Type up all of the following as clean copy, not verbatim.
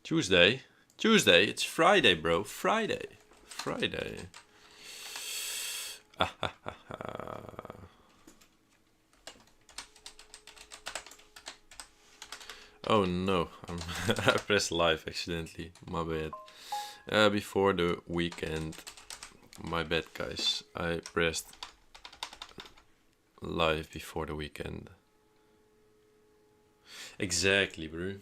Tuesday. Tuesday. It's Friday, bro. Friday. Oh no, I pressed live accidentally. My bad. Before the weekend. My bad, guys. I pressed live before the weekend. Exactly, bro.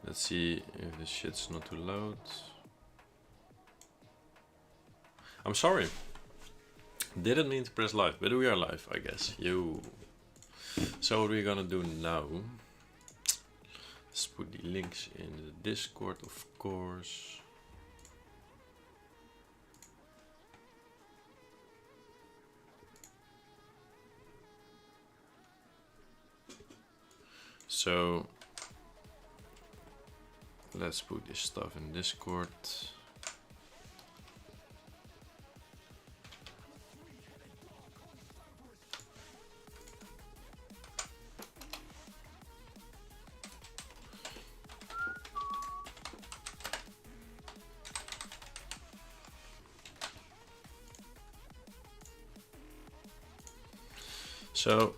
Let's see if this shit's not too loud. I'm sorry. Didn't mean to press live, but we are live, I guess. So what we're gonna do now? Let's put the links in the Discord, of course. So let's put this stuff in Discord. So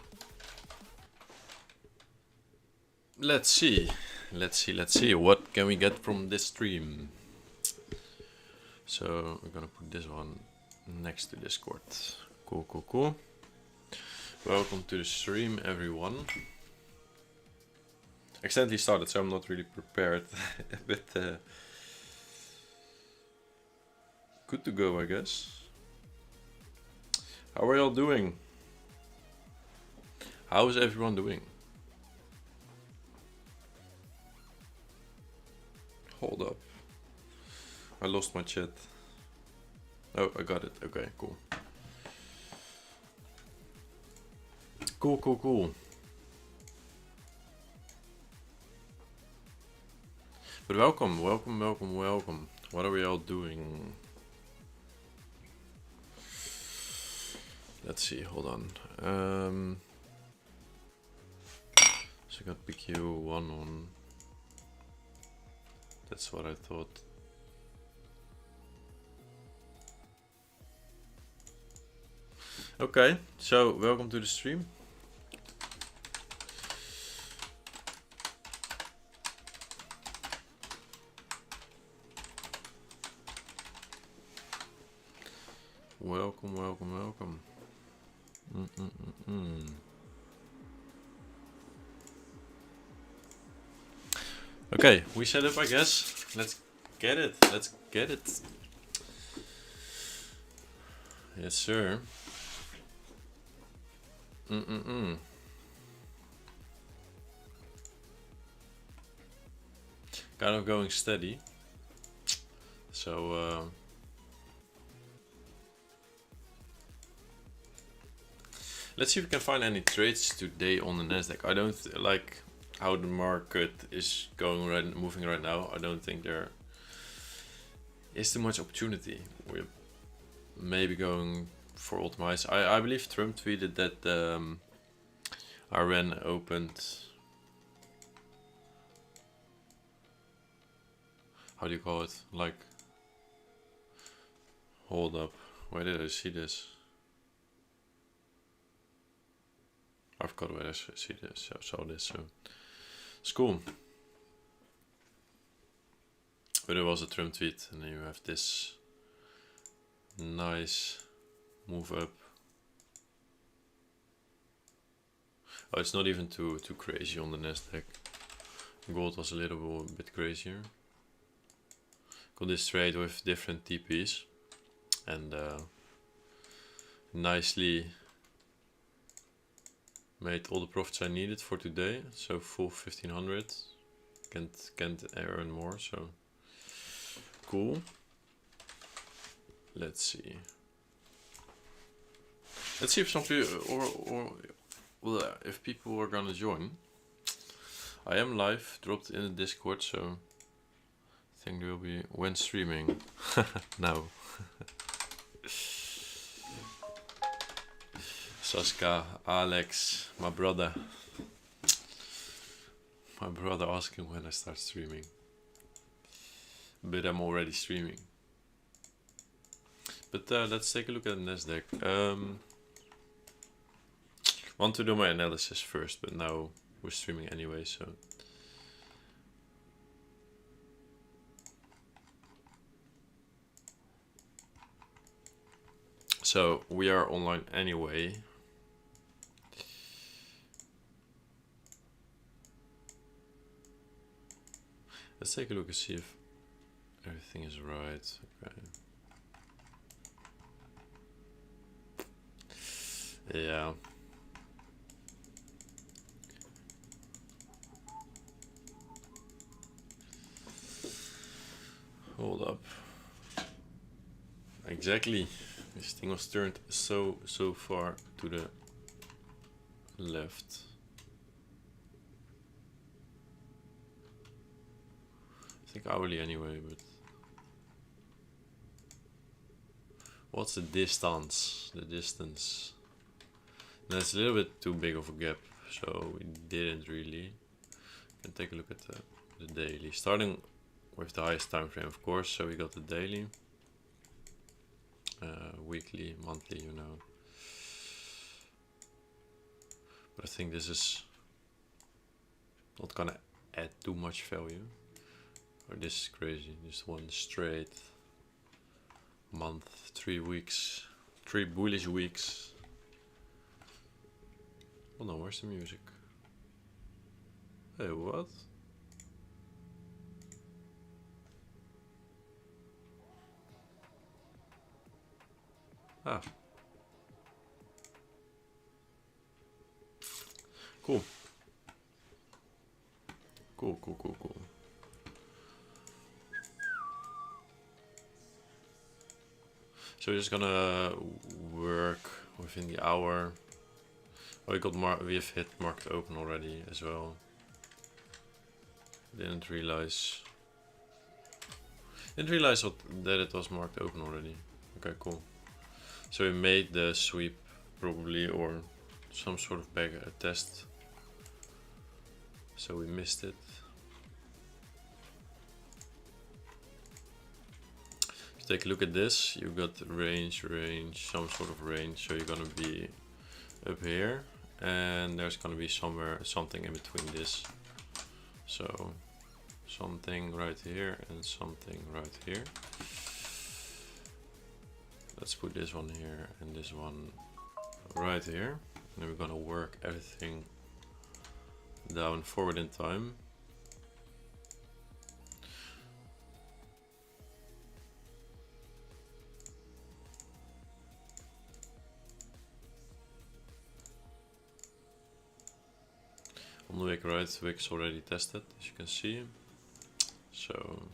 let's see what can we get from this stream. So we're gonna put this one next to Discord. Cool. Welcome to the stream, everyone. Accidentally started, so I'm not really prepared, but good to go, I guess. How are y'all doing? How is everyone doing? Hold up. I lost my chat. Oh, I got it. Okay, cool. Cool. But welcome. What are we all doing? Let's see, hold on. So I got PQ1 on. That's what I thought. Okay, so welcome to the stream. Welcome. Okay, we set up, I guess. Let's get it. Yes, sir. Kind of going steady. So let's see if we can find any trades today on the Nasdaq. I don't like how the market is moving right now. I don't think there is too much opportunity. We're maybe going for all-time. I believe Trump tweeted that Iran opened. How do you call it? Like, hold up. Where did I see this? I forgot where I see this. Saw this. So it's cool. But it was a Trump tweet, and then you have this nice move up. Oh, it's not even too crazy on the Nasdaq. Gold was a little bit crazier. Got this trade with different TPs, and nicely made all the profits I needed for today. So full 1500. Can't earn more. So cool. Let's see if some people or if people are gonna join. I am live, dropped in the Discord, so I think there will be when streaming. Now. Saska, Alex, my brother. My brother asking when I start streaming. But I'm already streaming. But let's take a look at the Nasdaq. Want to do my analysis first, but now we're streaming anyway, so. So we are online anyway. Let's take a look and see if everything is right. Okay. Yeah. Hold up. Exactly. This thing was turned so far to the left. I think hourly anyway, but what's the distance? The distance. That's a little bit too big of a gap, so we didn't really. Can take a look at the daily, starting with the highest time frame, of course. So we got the daily, weekly, monthly, you know. But I think this is not gonna add too much value. Or this is crazy. Just one straight month, 3 weeks, 3 bullish weeks. Oh no, where's the music? Hey, what? Ah. Cool. Cool. So we're just gonna work within the hour. Oh, we have hit market open already as well. Didn't realize that it was marked open already. Okay, cool. So we made the sweep probably, or some sort of back test. So we missed it. Take a look at this. You got range, some sort of range. So you're gonna be up here, and there's gonna be something in between this. So something right here and something right here. Let's put this one here and this one right here. And then we're gonna work everything down forward in time. On the wick right, wick's already tested, as you can see. So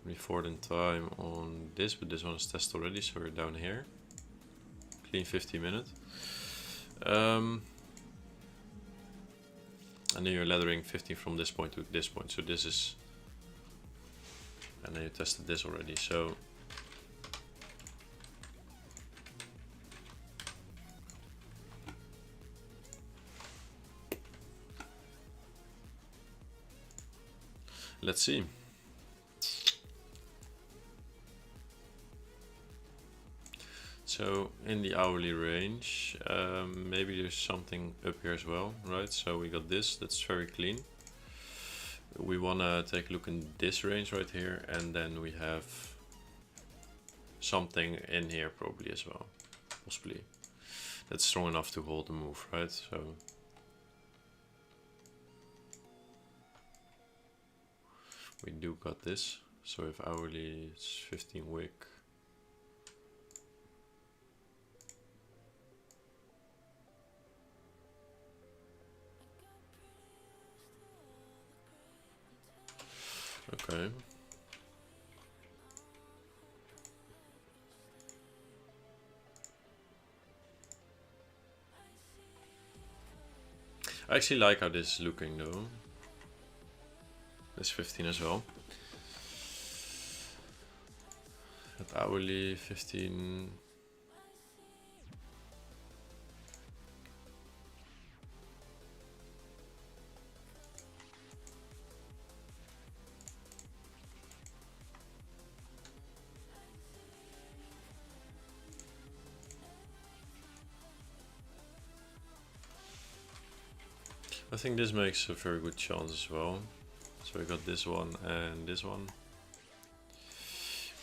we forward in time on this, but this one is tested already, so we're down here. Clean 50 minute. And then you're laddering 15 from this point to this point. So this is, and then you tested this already. So let's see. So in the hourly range, maybe there's something up here as well, right? So we got this, that's very clean. We wanna take a look in this range right here, and then we have something in here probably as well, possibly. That's strong enough to hold the move, right? So we do got this. So if hourly it's 15 wick. Okay. I actually like how this is looking though. This 15 as well. At hourly 15. I think this makes a very good chance as well. So we got this one and this one.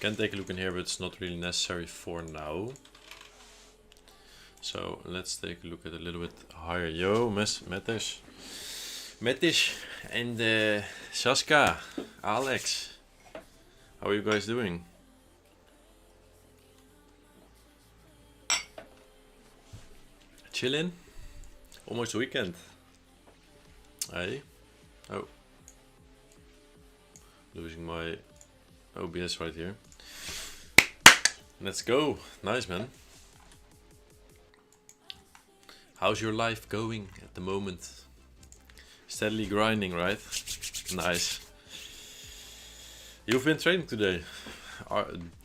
Can take a look in here, but it's not really necessary for now. So let's take a look at a little bit higher. Yo, Metish and Saska, Alex, how are you guys doing? Chillin? Almost weekend. Hey. Oh. Losing my OBS right here. Let's go. Nice, man. How's your life going at the moment? Steadily grinding, right? Nice. You've been trading today.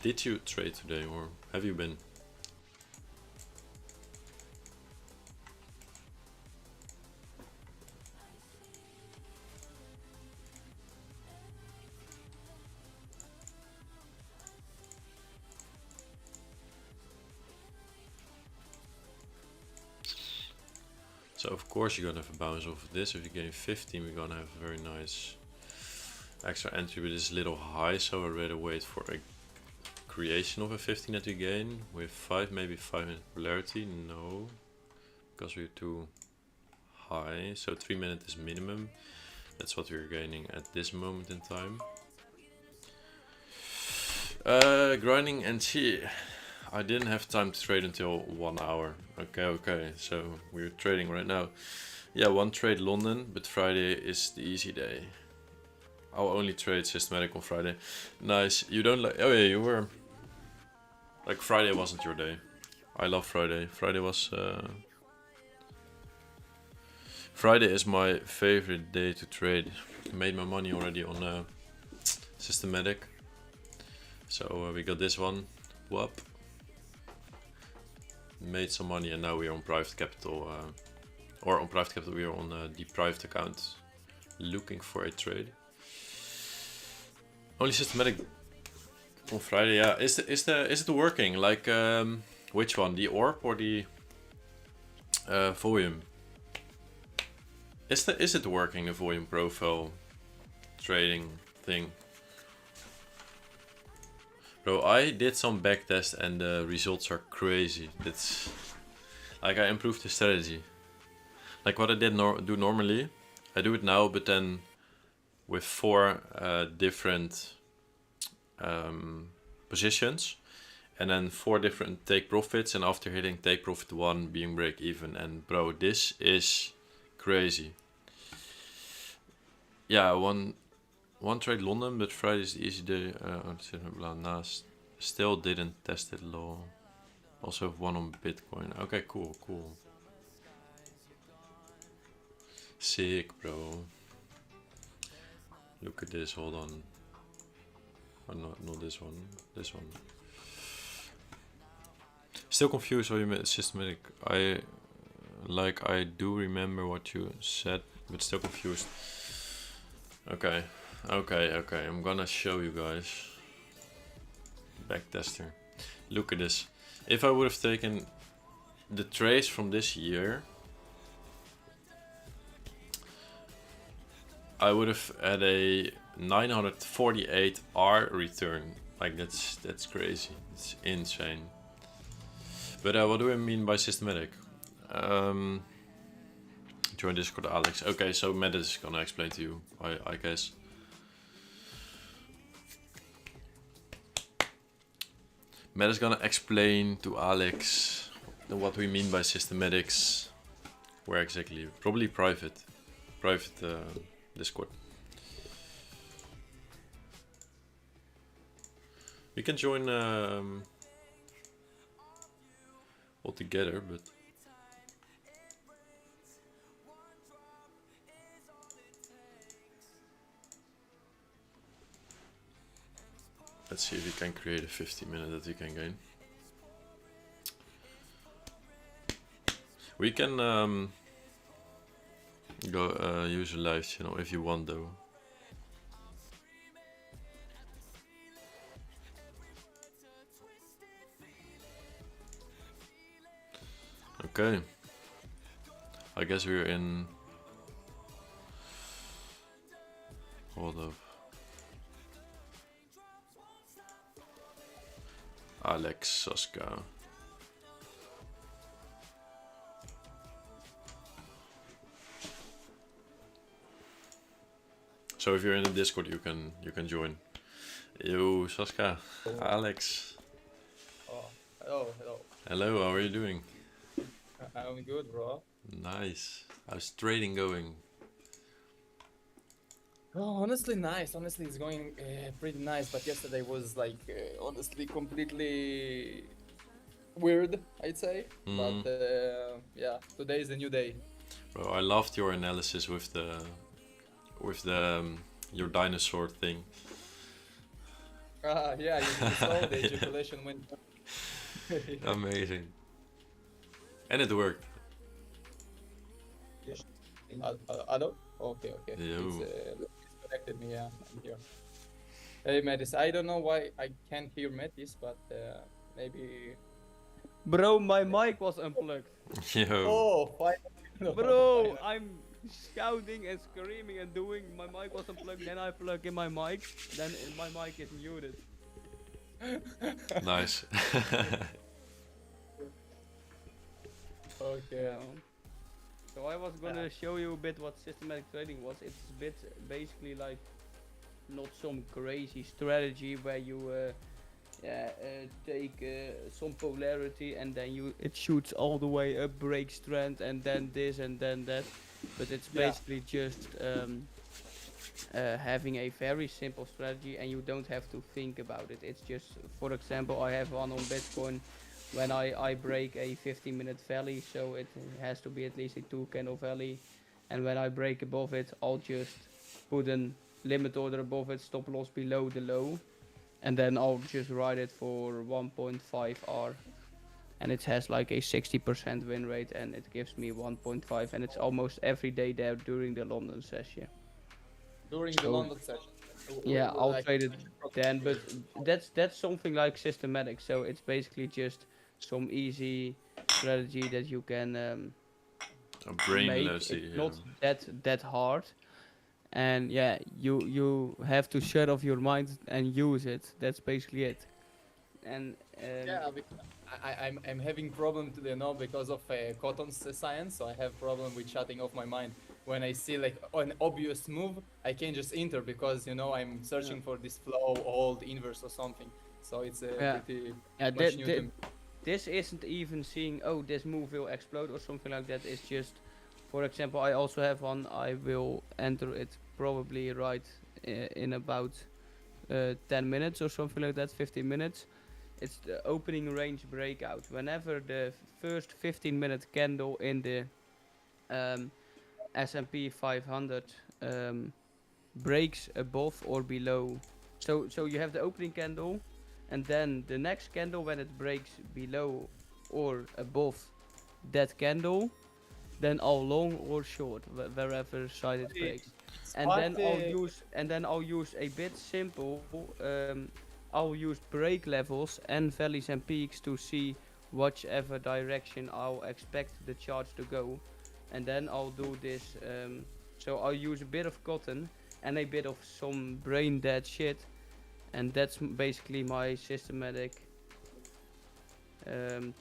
Did you trade today or have you been? So of course you're gonna have a bounce off of this. If you gain 15, we're gonna have a very nice extra entry, but it's a little high, so I'd rather wait for a creation of a 15 that we gain. With 5, maybe 5 minute polarity. No, because we're too high. So 3 minutes is minimum. That's what we're gaining at this moment in time. Grinding and see. I didn't have time to trade until 1 hour. Okay, so we're trading right now. Yeah, one trade London, but Friday is the easy day. I'll only trade systematic on Friday. Nice. You don't like... Oh yeah, you were... Like Friday wasn't your day. I love Friday. Friday was... Friday is my favorite day to trade. Made my money already on systematic. So we got this one. Whoop. Made some money and now we are on private capital. Or on private capital, we are on the private account. Looking for a trade. Only systematic on Friday, yeah. Is it working? Like which one? The orb or the volume? Is it working, the volume profile trading thing? Bro, I did some backtest and the results are crazy. It's like I improved the strategy. Like what I did do normally, I do it now, but then with 4 different positions, and then 4 different take profits, and after hitting take profit 1 being break even. And bro, this is crazy. Yeah, one trade London, but Friday is the easy day. Still didn't test it low. Also have one on Bitcoin. Okay, cool. Sick, bro. Look at this, hold on. Oh, not this one. This one. Still confused how you made systematic. I do remember what you said, but still confused. Okay. I'm gonna show you guys. Backtester. Look at this. If I would have taken the trades from this year, I would have had a 948 R return. Like that's crazy. It's insane. But what do I mean by systematic? Join Discord, Alex. Okay, so Matt is gonna explain to you, I guess. Matt is gonna explain to Alex what we mean by systematics. Where exactly? Probably private Discord. We can join all together, but let's see if we can create a 50-minute that we can gain. We can go use a live channel if you want though. Okay. I guess we're in thought of. Alex Saska. So if you're in the Discord, you can join. Yo, Saska, Alex. Oh, hello. Hello, how are you doing? I'm good, bro. Nice. How's trading going? Oh, honestly, nice. Honestly, it's going pretty nice. But yesterday was like, honestly, completely weird, I'd say. But yeah, today is a new day. Bro, I loved your analysis with the your dinosaur thing. Yeah, you saw the Yeah. ejaculation went. Amazing. And it worked. Hello? Okay, okay. Yo. It's connected me. Yeah, I'm here. Hey, Metis. I don't know why I can't hear Metis, but maybe. Bro, my mic was unplugged. Yo. Oh, finally. Bro, I'm shouting and screaming and doing. My mic was unplugged. Then I plug in my mic. Then my mic is muted. Nice. Okay. Yeah. So I was gonna show you a bit what systematic trading was. It's a bit basically like not some crazy strategy where you take some polarity and then it shoots all the way up, breaks trend, and then this and then that. But it's Yeah. basically just having a very simple strategy, and you don't have to think about it. It's just, for example, I have one on Bitcoin. When I break a 15-minute valley, so it has to be at least a 2 candle valley, and when I break above it, I'll just put a limit order above it, stop loss below the low, and then I'll just ride it for 1.5 R, and it has like a 60% win rate, and it gives me 1.5, and it's almost every day there during the London session. During the So- London session. Yeah, I'll Like- trade it then, but that's something like systematic. So it's basically just some easy strategy that you can A make. brainless. It's Yeah. not that hard, and yeah, you have to shut off your mind and use it. That's basically it. And Yeah, because I'm having problem today now because of Cotton's science, so I have problem with shutting off my mind. When I see like an obvious move, I can just enter because I'm searching for this flow, hold, inverse or something. So it's Yeah. pretty yeah, much new to me. this isn't even seeing, oh, this move will explode or something like that. It's just, for example, I also have one. I will enter it probably right in about 10 minutes or something like that, 15 minutes. It's the opening range breakout. Whenever the first 15-minute candle in the S&P 500 breaks above or below, so you have the opening candle, and then the next candle when it breaks below or above that candle, then I'll long or short wherever side it breaks. And then I'll use a bit simple. I'll use break levels and valleys and peaks to see whichever direction I'll expect the charts to go, and then I'll do this. So I'll use a bit of cotton and a bit of some brain dead shit, and that's basically my systematic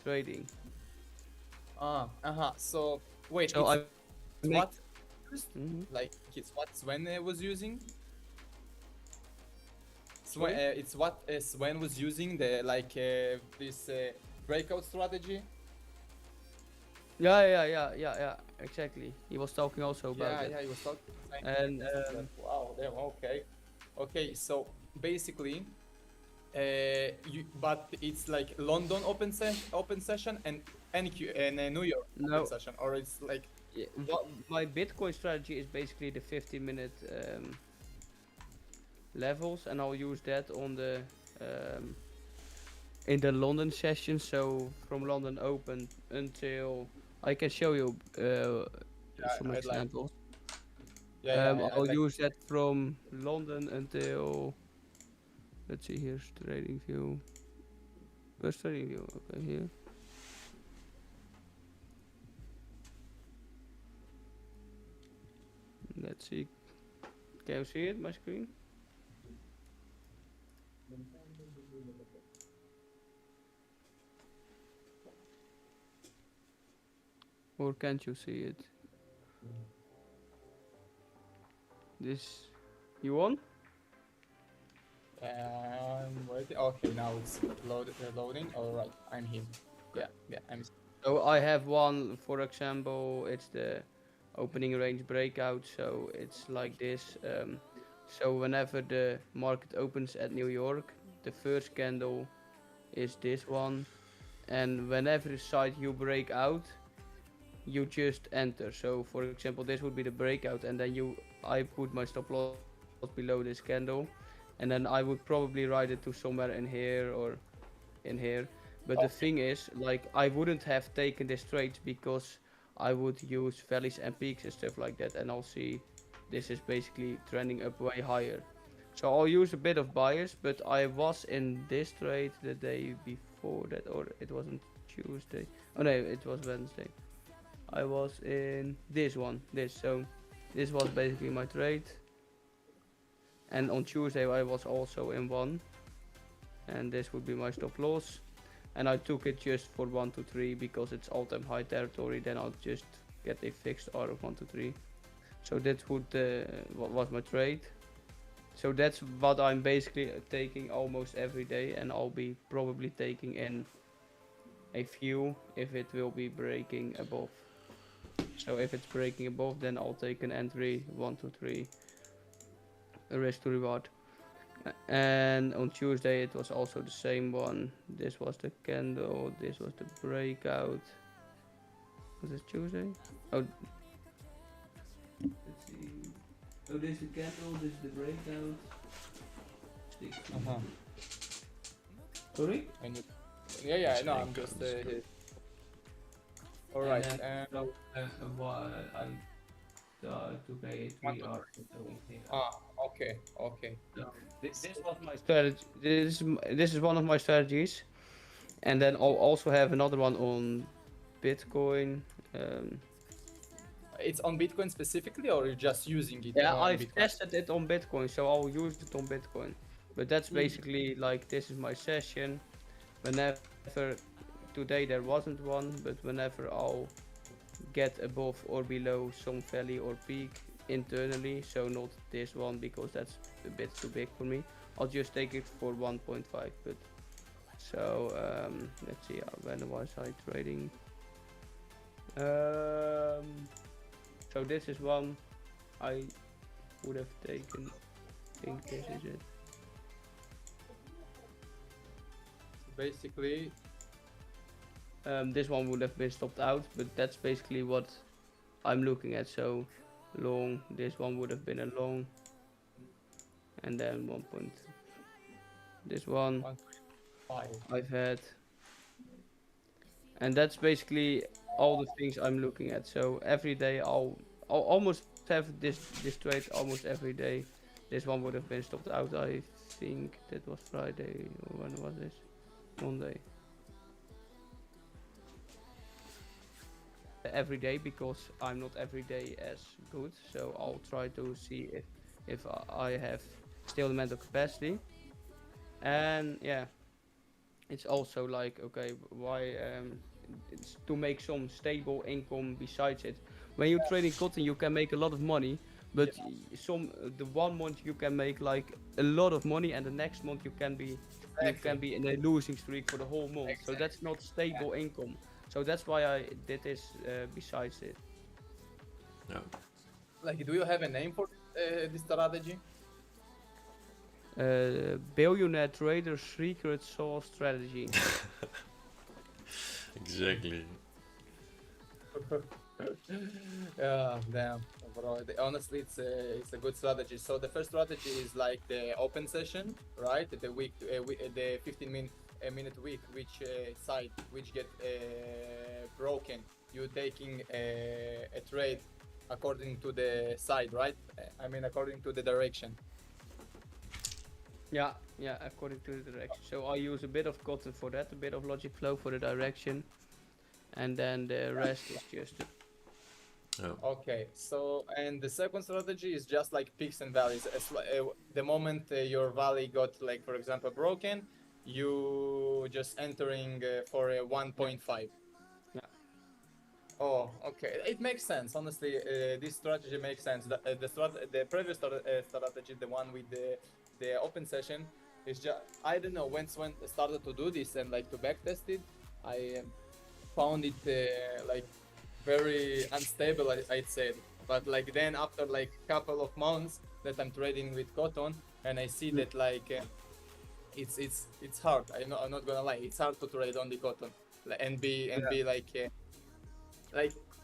trading. So wait, So it's make- what? Mhm. Like it's what Sven was using. Sven, it's what Sven was using the this breakout strategy. Yeah, exactly. He was talking also about Yeah, it. yeah, he was talking. And Wow, damn, okay. So basically, but it's like London open session and NQ and New York No. open session, or it's like yeah, my Bitcoin strategy is basically the 50-minute levels, and I'll use that on the in the London session. So from London open until I can show you some I'd like- examples. I'll like- use that from London until, let's see, here's trading view. Where's trading view? Okay, here. Let's see. Can you see it, my screen? Or can't you see it? This, you on? Wait, okay, now it's loading. All right, I'm here. Yeah, I'm. So I have one, for example, it's the opening range breakout. So it's like this. So whenever the market opens at New York, the first candle is this one, and whenever side you break out, you just enter. So for example, this would be the breakout, and then I put my stop loss below this candle, and then I would probably ride it to somewhere in here or in here. But the thing is, like, I wouldn't have taken this trade because I would use valleys and peaks and stuff like that, and I'll see this is basically trending up way higher. So I'll use a bit of bias, but I was in this trade the day before that, or it wasn't Tuesday. Oh no, it was Wednesday. I was in this one, so this was basically my trade. And on Tuesday I was also in one, and this would be my stop loss. And I took it just for 1 to 3 because it's all-time high territory. Then I'll just get a fixed R of 1 to 3. So that would what was my trade. So that's what I'm basically taking almost every day, and I'll be probably taking in a few if it will be breaking above. So if it's breaking above, then I'll take an entry 1 to 3, a risk to reward. And on Tuesday it was also the same one. This was the candle, this was the breakout. Was it Tuesday? Oh, let's see. Oh, this is the candle, this is the breakout. Sorry? Yeah, no, I'm just. All right. So, I took a 3R. Okay. So this was my strategy. This is one of my strategies, and then I'll also have another one on Bitcoin. It's on Bitcoin specifically, or you're just using it? Yeah, on I've Bitcoin? tested it on Bitcoin, so I'll use it on Bitcoin. But that's basically like, this is my session. Whenever, today there wasn't one, but whenever I'll get above or below some valley or peak internally, so not this one because that's a bit too big for me, I'll just take it for 1.5. But so let's see, when was I trading? So this is one I would have taken. I think this is it. Basically, This one would have been stopped out, but that's basically what I'm looking at. So long, this one would have been a long, and then 1 point. This one 1.5. I've had, and that's basically all the things I'm looking at. So every day I'll almost have this trade almost every day. This one would have been stopped out. I think that was Friday, or when was this? Monday. Every day, because I'm not every day as good, so I'll try to see if I have still the mental capacity. And yeah, it's also like, okay, why it's to make some stable income besides it. When you're trading cotton, you can make a lot of money, but the 1 month you can make like a lot of money, and the next month you can be in a losing streak for the whole month. So that's not stable income. So that's why I did this besides it. No. Like, do you have a name for this strategy? Billionaire trader secret sauce strategy. Exactly. Yeah, damn, bro. Honestly, it's a good strategy. So the first strategy is like the open session, right? The week, the 15 minute week, which side which get broken. You taking a trade according to the side, right? I mean, according to the direction. Yeah, according to the direction. So I use a bit of cotton for that, a bit of logic flow for the direction, and then the rest is just Yeah. Okay, so and the second strategy is just like peaks and valleys. The moment your valley got like, for example, broken, you just entering for a Yeah. 1.5. Yeah. Oh, okay. It makes sense. Honestly, this strategy makes sense. The previous strategy, the one with the open session, is just I don't know when I started to do this and like to backtest it, I found it like very unstable. I'd say, but like then after like couple of months that I'm trading with cotton, and I see Mm. that like it's hard. I'm not gonna lie. It's hard to trade on the cotton and Yeah. be like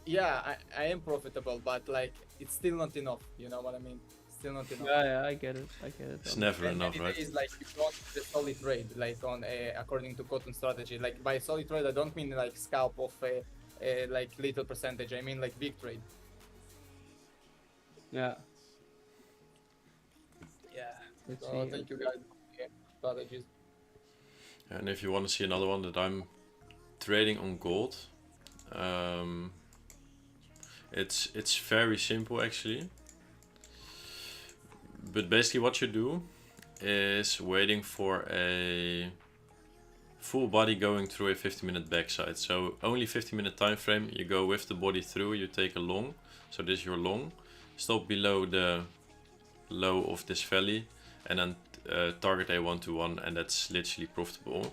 yeah, I am profitable, but like it's still not enough. You know what I mean? Still not enough. Yeah, yeah, I get it. I get it. It's never And enough, many right? days like you don't the solid trade like on according to cotton strategy. Like by solid trade, I don't mean like scalp of a like little percentage. I mean like big trade. Yeah. Yeah. Let's So see. thank you guys for the strategies. And if you want to see another one that I'm trading on gold, um, it's very simple actually. But basically, what you do is waiting for a full body going through a 50-minute backside. So only 50-minute time frame. You go with the body through. You take a long. So this is your long. Stop below the low of this valley, and then target a 1-to-1, and that's literally profitable.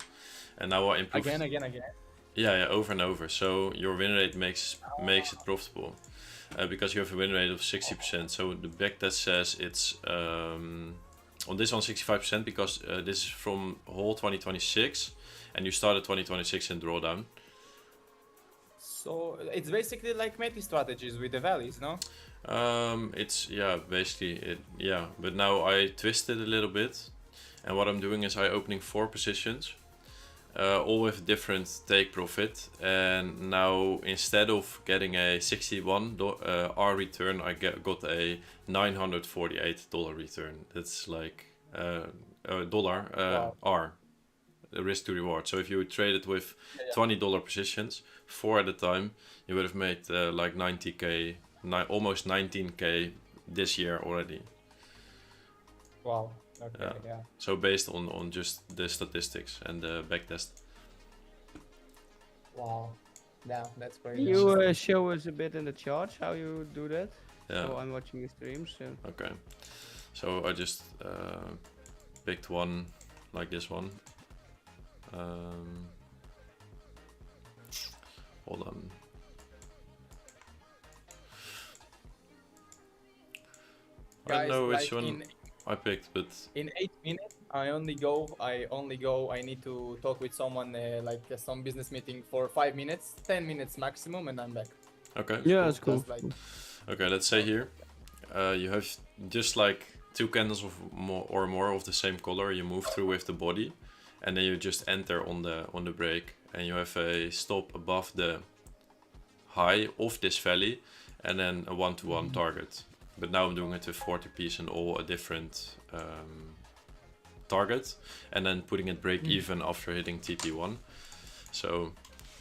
And now I improved. Again. Yeah, over and over. So your win rate makes it profitable. Because you have a win rate of 60%. So the backtest says it's on this one 65% because this is from whole 2026 and you started 2026 in drawdown. So it's basically like meta strategies with the valleys, no? It's basically it, but now I twist it a little bit, and what I'm doing is I opening 4 positions, all with different take profit, and now instead of getting a 61 R return, I got a $948 return. That's like a dollar Wow. R, the risk to reward. So if you trade it with Yeah. $20 positions, 4 at a time, you would have made like 90k, almost 19k this year already. Wow. Okay. Yeah. So based on just the statistics and the backtest. Wow. Yeah, that's Can crazy. you honestly. show us a bit in the charts how you do that? Yeah. So I'm watching your stream, so Okay. So I just picked one like this one. Hold on. I Guys, don't know which like one I picked, but in 8 minutes, I only go. I need to talk with someone like some business meeting for 5 minutes, 10 minutes maximum, and I'm back. okay. yeah, it's cool. Just like Okay, let's say here you have just like 2 candles of more of the same color. You move through with the body, and then you just enter on the break, and you have a stop above the high of this valley, and then a 1-to-1 target. But now I'm doing it with 40 piece and all a different target, and then putting it break even after hitting TP1. So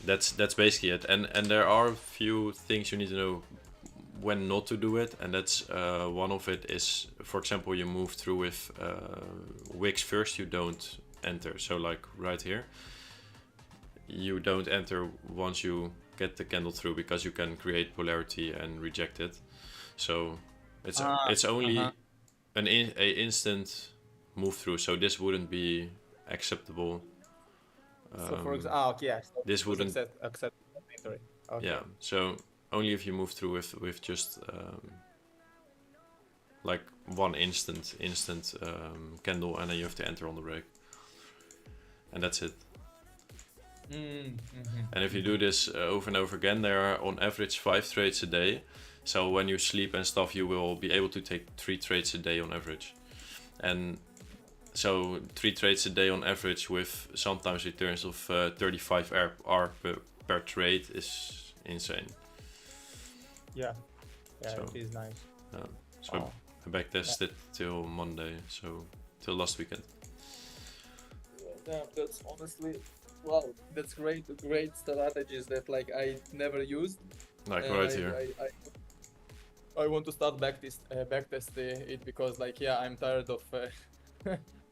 that's basically it. And there are a few things you need to know when not to do it, and that's one of it is, for example, you move through with wicks first, you don't enter. So like right here, you don't enter once you get the candle through, because you can create polarity and reject it. So it's only a instant move through. So this wouldn't be acceptable. so for example, okay, yeah. So This wouldn't. accept inventory. Okay. Yeah. So only if you move through with just like one instant candle, and then you have to enter on the break, and that's it. And if you do this over and over again, there are on average 5 trades a day. So when you sleep and stuff, you will be able to take 3 trades a day on average. And so 3 trades a day on average with sometimes returns of 35 R per trade is insane. Yeah. Yeah, So, it is nice. So Wow. I backtested till Monday, so till last weekend. Yeah, that's honestly, wow, that's great strategies that like I never used. Like And right here. I want to start backtest it because like yeah, I'm tired of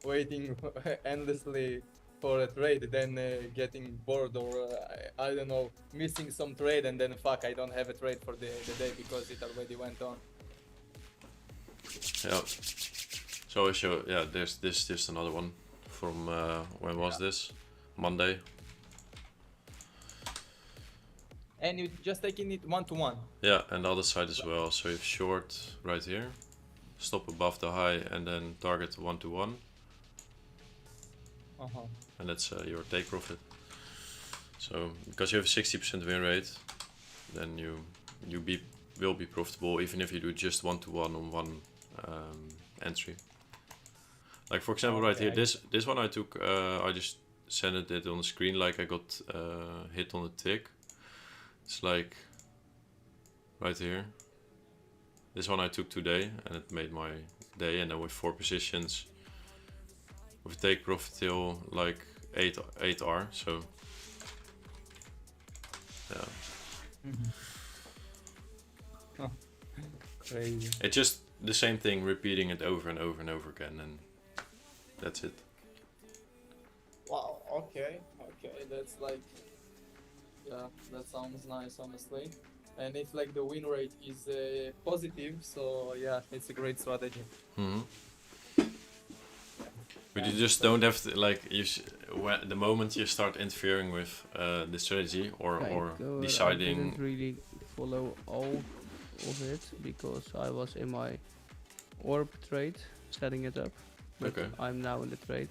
waiting endlessly for a trade, then getting bored or I don't know, missing some trade and then fuck, I don't have a trade for the day because it already went on. Yeah. So I show, yeah, there's just another one from when was this? Monday. And you just taking it 1-to-1. Yeah, and the other side as well. So you have short right here, stop above the high, and then target 1-to-1, and that's your take profit. So because you have 60% win rate, then you will be profitable even if you do just 1-to-1 on one entry. Like for example, right here, this one I took. I just sent it on the screen like I got hit on the tick. It's like right here. This one I took today and it made my day, and then with 4 positions with take profit till like 8R, so yeah. Oh, crazy. It's just the same thing, repeating it over and over and over again, and that's it. Wow, okay, that's like, yeah, that sounds nice, honestly. And it's like the win rate is positive, so yeah, it's a great strategy. But you just don't have to, like, the moment you start interfering with the strategy or deciding. I didn't really follow all of it because I was in my orb trade setting it up. But Okay. I'm now in the trade.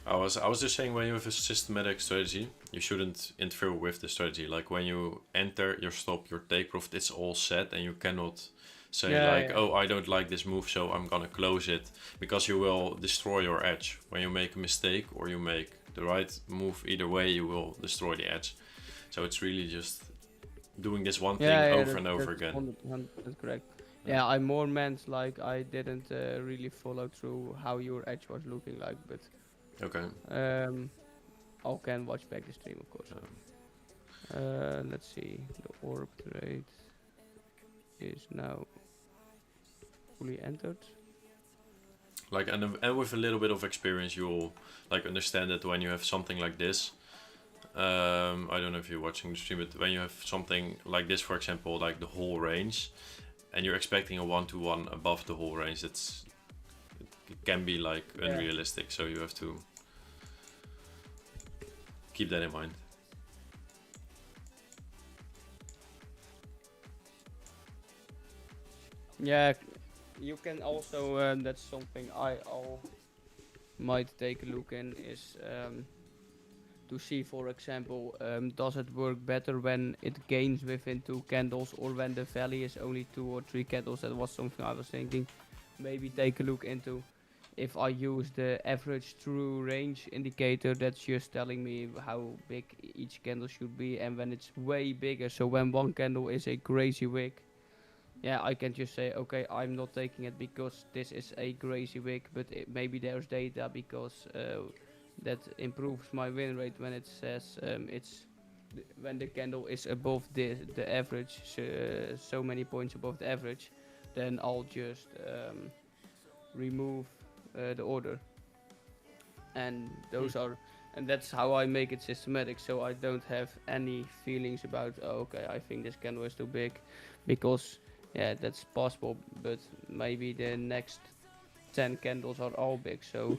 I was just saying, when you have a systematic strategy, you shouldn't interfere with the strategy. Like when you enter your stop, your take profit, it's all set, and you cannot say oh, I don't like this move, so I'm gonna close it, because you will destroy your edge. When you make a mistake or you make the right move, either way you will destroy the edge. So it's really just doing this one thing over and over again. 100% correct. Yeah, I more meant like I didn't really follow through how your edge was looking like, but Okay. I can watch back the stream, of course. Let's see, the orb trade is now fully entered. Like and with a little bit of experience, you'll like understand that when you have something like this. I don't know if you're watching the stream, but when you have something like this, for example, like the whole range, and you're expecting a 1-to-1 above the whole range, it can be like unrealistic. So you have to keep that in mind. Yeah, you can also, that's something I might take a look in, is to see, for example, does it work better when it gains within 2 candles or when the valley is only 2 or 3 candles? That was something I was thinking. Maybe take a look into if I use the average true range indicator, that's just telling me how big each candle should be, and when it's way bigger, so when one candle is a crazy wick, yeah, I can just say, okay, I'm not taking it because this is a crazy wick, but maybe there's data because that improves my win rate when it says when the candle is above the average, so many points above the average, then I'll just remove the order. And those are, and that's how I make it systematic, so I don't have any feelings about, oh, okay, I think this candle is too big, because yeah, that's possible, but maybe the next 10 candles are all big. So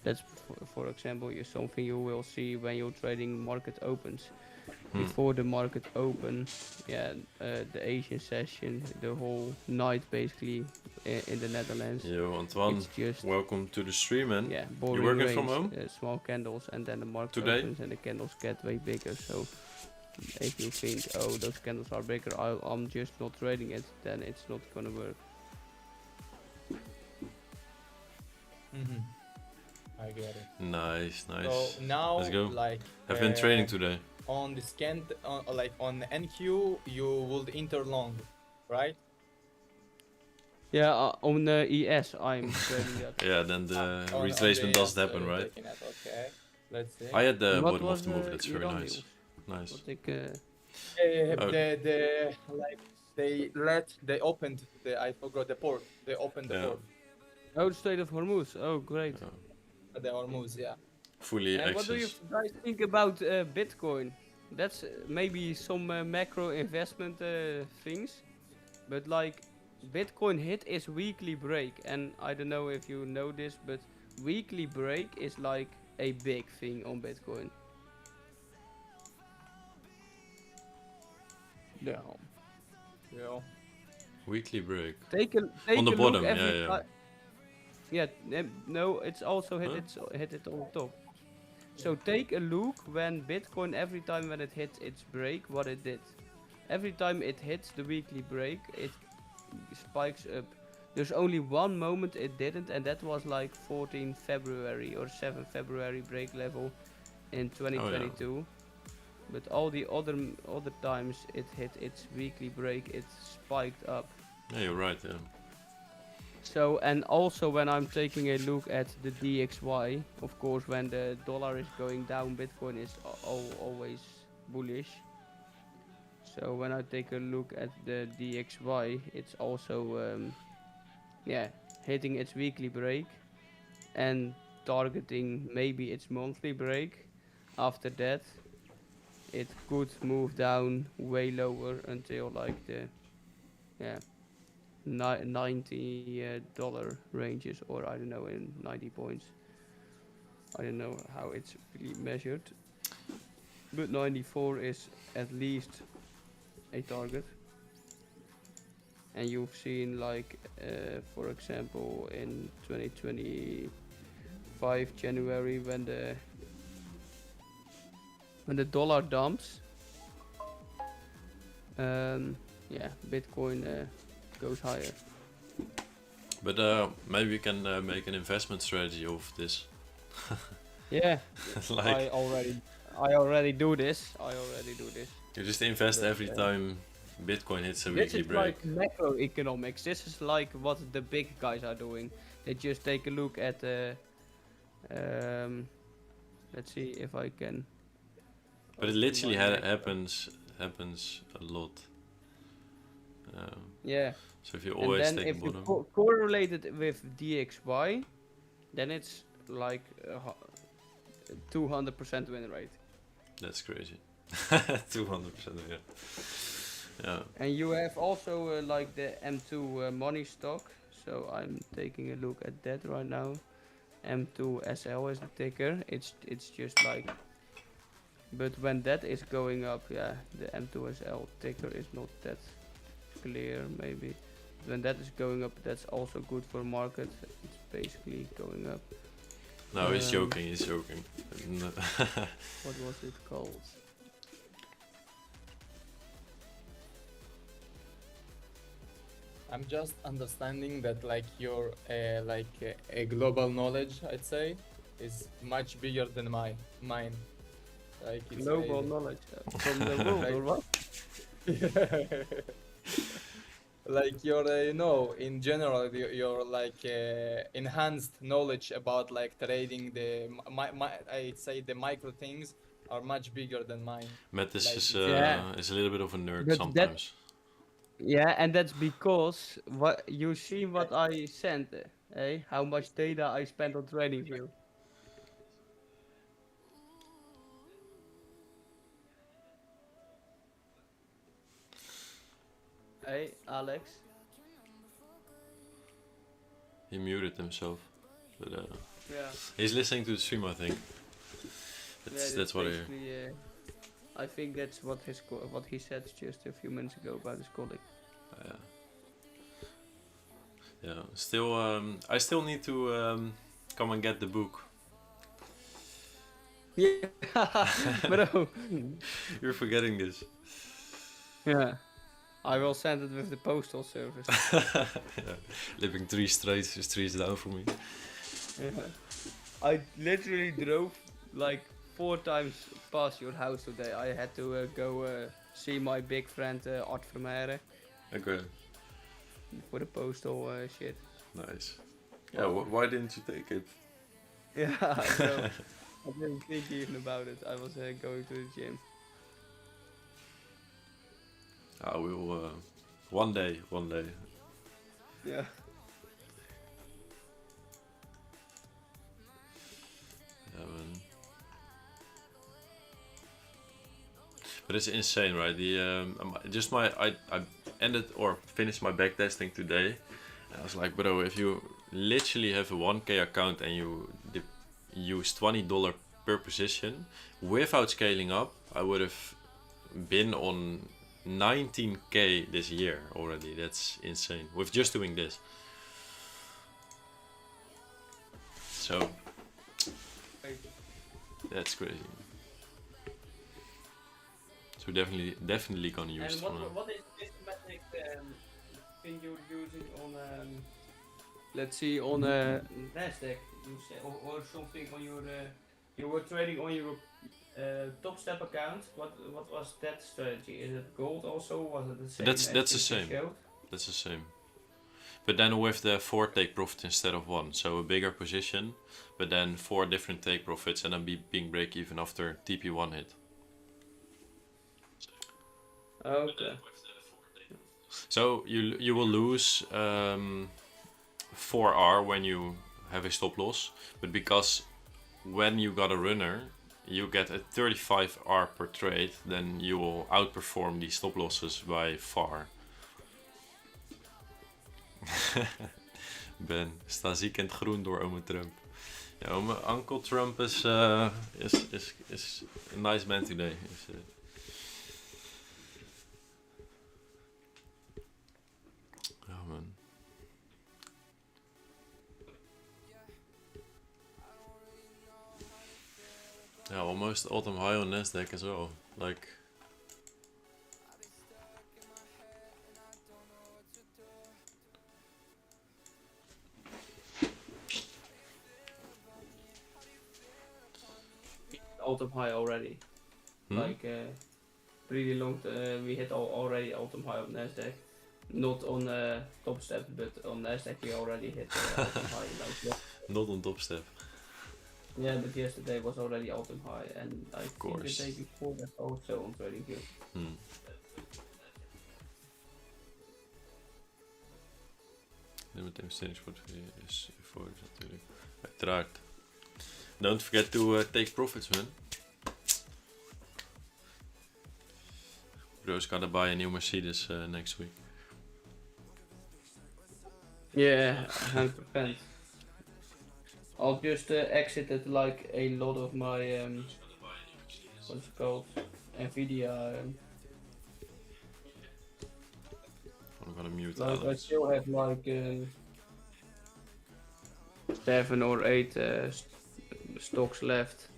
that's for example something you will see when you're trading market opens. Before the market open, yeah, the Asian session, the whole night basically in the Netherlands. Yo, Antoine, just, welcome to the stream, man. Yeah, you working from home? Small candles, and then the market today opens and the candles get way bigger. So if you think, oh, those candles are bigger, I'm just not trading it, then it's not gonna work. I get it. Nice. So now, let's go. Like, I've been trading today. On the scan, like on NQ, you would enter long, right? Yeah, on ES I'm trading that. Yeah, then the retracement doesn't happen, right? Okay, let's see. I had the bottom was of the move. That's very Iran nice. deals? Nice. What ik, the like they opened I forgot the port. They opened the Yeah. port. Oh, the Strait of Hormuz. Oh, great. Yeah. The Hormuz, yeah. Fully And what do you access. guys think about Bitcoin? That's maybe some macro investment things, but like Bitcoin hit its weekly break, and I don't know if you know this, but weekly break is like a big thing on Bitcoin. Yeah. Yeah. Weekly break. Take a On the look bottom, every yeah. time. Yeah, no, it's also Huh? hit it on top. So take a look when Bitcoin every time when it hits its break, what it did. Every time it hits the weekly break, it spikes up. There's only one moment it didn't, and that was like 14 February or 7 February break level in Oh yeah. 2022. But all the other times it hit its weekly break, it spiked up. Yeah, you're right. Yeah. So, and also when I'm taking a look at the DXY, of course, when the dollar is going down, Bitcoin is always bullish. So when I take a look at the DXY, it's also yeah, hitting its weekly break and targeting maybe its monthly break. After that, it could move down way lower until like the yeah $90 ranges, or I don't know, in 90 points. I don't know how it's really measured, but 94 is at least a target. And you've seen like for example in 2025 January when the dollar dumps, yeah, Bitcoin goes higher. But maybe we can make an investment strategy of this. Yeah, Like I already do this. you just invest But, every time Bitcoin hits a This weekly is break. like macroeconomics. This is like what the big guys are doing. They just take a look at let's see if I can. But it open literally my macro. happens a lot. Yeah. So if you And always then take if the you bottom, correlate it with DXY, then it's like 200% win rate. that's crazy. 200%. Yeah. Yeah. And you have also like the M2 money stock. So I'm taking a look at that right now. M2SL is the ticker. It's just like, but when that is going up, yeah, the M2SL ticker is not that clear maybe. When that is going up, that's also good for market. It's basically going up. No, he's Um, joking. He's joking. What was it called? I'm just understanding that like your a global knowledge, I'd say, is much bigger than mine. Like it's Global very- knowledge from the world, or what? like your in general your like enhanced knowledge about like trading I'd say the micro things are much bigger than mine. Matt is Like, is, Yeah. is a little bit of a nerd But sometimes. Yeah, and that's because what you see what I sent, eh? How much data I spent on TradingView. Hey, Alex. He muted himself, but Yeah. he's listening to the stream. I think that's what I hear. basically, I think that's what what he said just a few minutes ago about his colleague. Yeah. Yeah. Still, I still need to come and get the book. Yeah, bro. You're forgetting this. Yeah, I will send it with the postal service. Yeah. Living 3 streets down from me. Yeah. I literally drove like 4 times past your house today. I had to go see my big friend Art Vermeijeren Okay. for the postal shit. Nice. Yeah. Why didn't you take it? Yeah, bro. I didn't think even about it. I was going to the gym. We'll One day. Yeah. Yeah, man. But it's insane, right? I ended or finished my back testing today. And I was like, bro, if you literally have a 1K account and you use $20 per position without scaling up, I would have been on 19K this year already. That's insane with just doing this. So that's crazy. So definitely gonna use. And what is the systematic thing you're using on let's see on Nasdaq you say, or something on your you were trading on your top step account. What was that strategy? Is it gold also? Was it the same? That's the same. That's the same. But then with the 4 take profits instead of 1, so a bigger position, but then 4 different take profits and then being break even after TP1 hit. Okay. So you will lose 4R when you have a stop loss, but because when you got a runner, you get a 35R per trade, then you will outperform the stop losses by far. Ben, sta ziek in het groen door ome Trump. Ja, ome Uncle Trump is a nice man today. Ja, man. Yeah, almost all-time high on Nasdaq as well. Like, all-time high already. Like pretty long. We hit already all-time high on Nasdaq. Not on top step, but on Nasdaq we already hit all-time high. Like, not on top step. yeah, but yesterday was already all-time high, and I think the day before that also on TradingView. Limit investeringsportfolio is voor natuurlijk. Uiteraard. Don't forget to take profits, man. Bro's gotta buy a new Mercedes next week. Yeah, 100%. I'll just exited like a lot of my what's it called, Nvidia. I'm gonna mute Like Alex. I still have like 7 or 8 stocks left,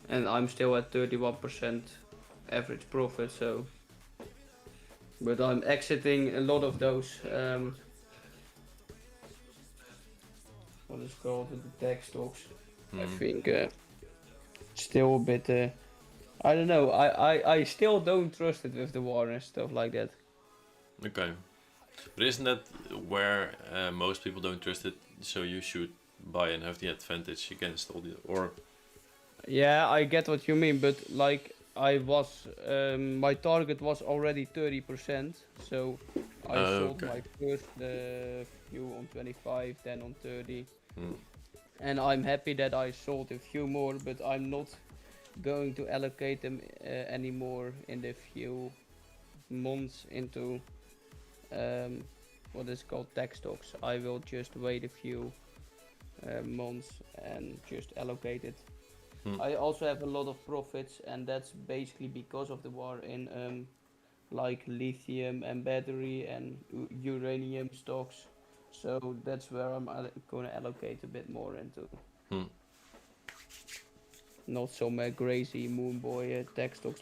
and I'm still at 31% average profit. So, but I'm exiting a lot of those. What is it called, the tech stocks? I think still a bit. I don't know. I still don't trust it with the war and stuff like that. Okay. But isn't that where most people don't trust it, so you should buy and have the advantage against all the, or... Yeah, I get what you mean, but like I was, my target was already 30%, so I sold my first few on 25, then on 30. And I'm happy that I sold a few more, but I'm not going to allocate them anymore in the few months into what is called tech stocks. I will just wait a few months and just allocate it. I also have a lot of profits, and that's basically because of the war in like lithium and battery and uranium stocks. So that's where I'm going to allocate a bit more into. Not so crazy moon boy tech stocks